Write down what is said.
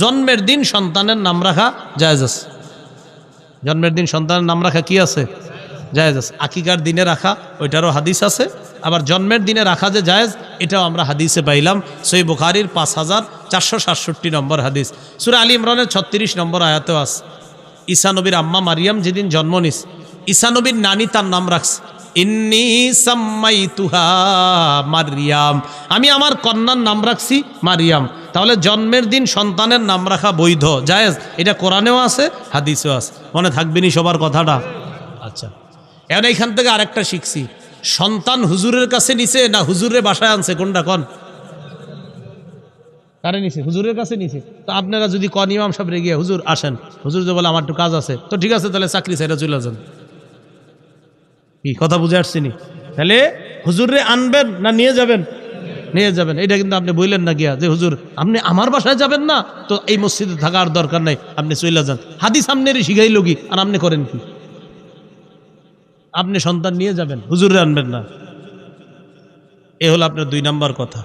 জন্মের দিন সন্তানের নাম রাখা জায়েজ আছে। জন্মের দিন সন্তানের নাম রাখা কি আছে? জায়েজ আছে। আকিকার দিনে রাখা ওইটারও হাদিস আছে। আবার জন্মের দিনে রাখা যে জায়েজ এটাও আমরা হাদিসে পাইলাম। সহিহ বুখারীর 5467 নম্বর হাদিস। সূরা আলী ইমরানের 36 নম্বর আয়াতেও আছে। ঈসা নবীর আম্মা মারিয়াম যেদিন জন্ম নিস, ঈসা নবীর নানি তার নাম রাখছে ইন্নী সাম্মাইতুহা মারিয়াম, আমি আমার কন্যার নাম রাখছি মারিয়াম। তাহলে জন্মের দিন সন্তানের নাম রাখা বৈধ, জায়েজ। এটা কোরআনেও আছে, হাদিসেও আছে। মনে থাকবেনি সবার কথাটা? আচ্ছা, এখন এইখান থেকে আরেকটা শিখছি, সন্তান হুজুরের কাছে নিছে না হুজুরের বাসায় আনছে? কোনটা কন? কারে নিছে? হুজুরের কাছে নিছে। তো আপনারা যদি কন ইমাম সাহেব রেগে হুজুর আসেন, হুজুর যে বলে আমার একটু কাজ আছে, তো ঠিক আছে তাহলে চাকরি ছেড়ে চলে যান। কি কথা বুঝে আসছিনি? তাহলে হুজুরে আনবেন না নিয়ে যাবেন? নিয়ে যাবেন। এটা কিন্তু আপনি বললেন না গিয়া যে হুজুর আপনি আমার বাসায় যাবেন না, তো এই মসজিদে থাকার দরকার নাই, আপনি চলে যান। হাদিস আপনারই শিখাইল কি, আর আপনি করেন কি? আপনি সন্তান নিয়ে যাবেন, হুজুরে আনবেন না। এ হলো আপনার 2 নম্বর কথা।